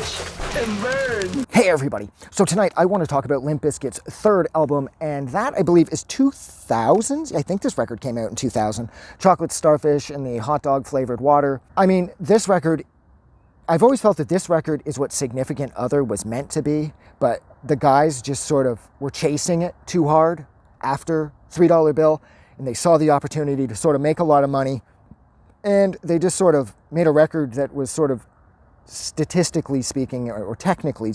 Watch and burn. Hey everybody, so tonight I want to talk about Limp Bizkit's third album, and that I believe is 2000. I think this record came out in 2000. Chocolate Starfish and the hot dog flavored water. I mean, this record, I've always felt that this record is what Significant Other was meant to be, but the guys just sort of were chasing it too hard after $3 Bill, and they saw the opportunity to sort of make a lot of money, and they just sort of made a record that was sort of statistically speaking, or technically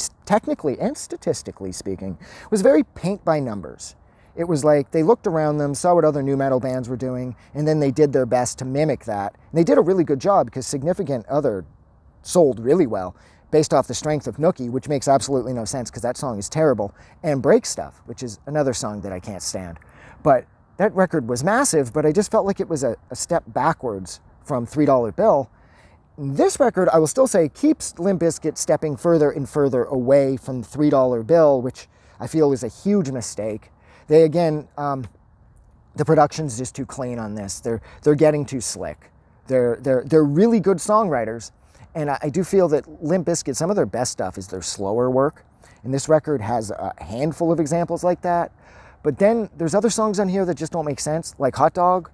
and statistically speaking, was very paint by numbers. It was like they looked around them, saw what other nu metal bands were doing, and then they did their best to mimic that. And they did a really good job because Significant Other sold really well based off the strength of Nookie, which makes absolutely no sense because that song is terrible, and Break Stuff, which is another song that I can't stand. But that record was massive, but I just felt like it was a step backwards from $3 Bill. This record, I will still say, keeps Limp Bizkit stepping further and further away from $3 Bill, which I feel is a huge mistake. They, again, the production's just too clean on this. They're getting too slick. They're really good songwriters, and I do feel that Limp Bizkit, some of their best stuff is their slower work, and this record has a handful of examples like that. But then there's other songs on here that just don't make sense, like Hot Dog.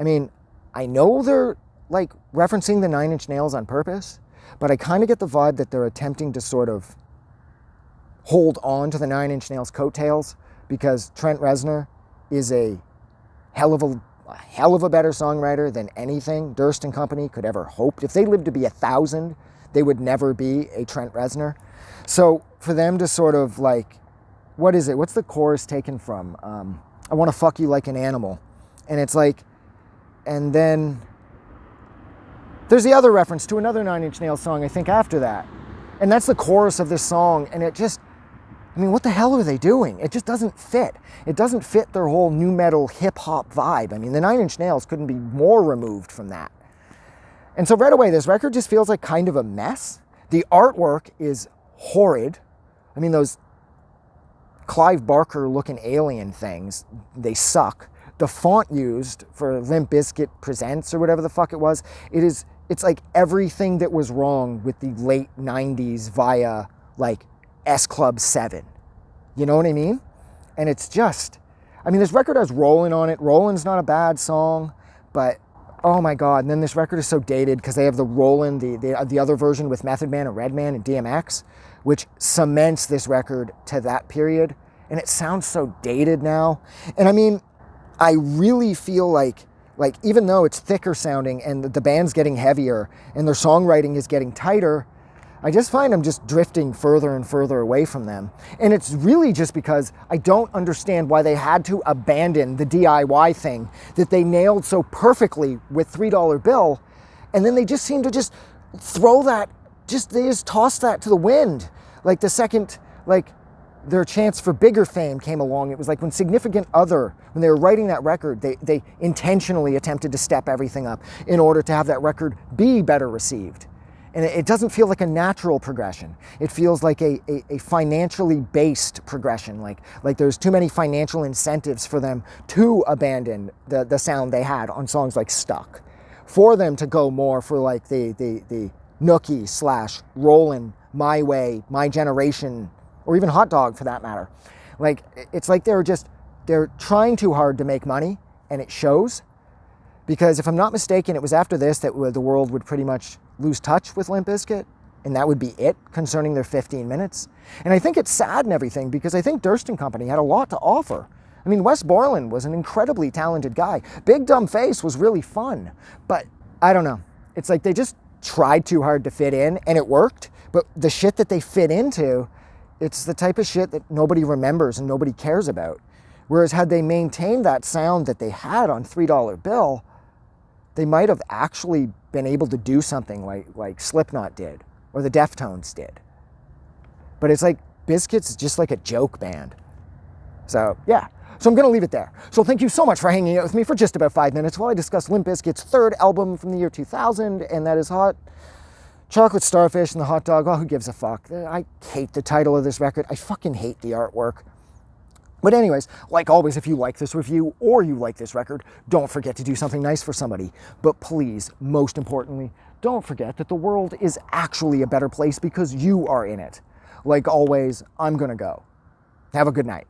I mean, I know they're like referencing the Nine Inch Nails on purpose, but I kind of get the vibe that they're attempting to sort of hold on to the Nine Inch Nails coattails because Trent Reznor is a hell of a better songwriter than anything Durst and company could ever hope. If they lived to be 1,000, they would never be a Trent Reznor. So for them to sort of like, what is it? What's the chorus taken from? I want to fuck you like an animal. And it's like, and then there's the other reference to another Nine Inch Nails song, I think, after that. And that's the chorus of this song. And it just, I mean, what the hell are they doing? It just doesn't fit. It doesn't fit their whole nu metal hip hop vibe. I mean, the Nine Inch Nails couldn't be more removed from that. And so right away, this record just feels like kind of a mess. The artwork is horrid. I mean, those Clive Barker looking alien things, they suck. The font used for Limp Bizkit Presents or whatever the fuck it was, it's like everything that was wrong with the late 90s via like S Club 7. You know what I mean? And it's just, I mean, this record has Rollin' on it. Rollin's not a bad song, but oh my God. And then this record is so dated because they have the Rollin', the other version with Method Man and Redman and DMX, which cements this record to that period. And it sounds so dated now. And I mean, I really feel like even though it's thicker sounding and the band's getting heavier and their songwriting is getting tighter, I just find I'm just drifting further and further away from them. And it's really just because I don't understand why they had to abandon the DIY thing that they nailed so perfectly with $3 Bill. And then they just seem to just throw that, they just toss that to the wind. Like the second, like, their chance for bigger fame came along. It was like when Significant Other, when they were writing that record, they intentionally attempted to step everything up in order to have that record be better received. And it doesn't feel like a natural progression. It feels like a financially based progression, like there's too many financial incentives for them to abandon the sound they had on songs like Stuck, for them to go more for like the Nookie / Rollin', My Way, My Generation, or even Hot Dog for that matter. Like, it's like they're trying too hard to make money, and it shows. Because if I'm not mistaken, it was after this that the world would pretty much lose touch with Limp Bizkit, and that would be it concerning their 15 minutes. And I think it's sad and everything, because I think Durst and company had a lot to offer. I mean, Wes Borland was an incredibly talented guy. Big Dumb Face was really fun, but I don't know. It's like they just tried too hard to fit in, and it worked, but the shit that they fit into, it's the type of shit that nobody remembers and nobody cares about. Whereas had they maintained that sound that they had on $3 Bill, they might have actually been able to do something like Slipknot did or the Deftones did. But it's like Bizkit's just like a joke band. So yeah, so I'm going to leave it there. So thank you so much for hanging out with me for just about 5 minutes while I discuss Limp Bizkit's third album from the year 2000, and that is Chocolate Starfish and the hot dog. Oh, who gives a fuck? I hate the title of this record. I fucking hate the artwork. But anyways, like always, if you like this review or you like this record, don't forget to do something nice for somebody. But please, most importantly, don't forget that the world is actually a better place because you are in it. Like always, I'm gonna go. Have a good night.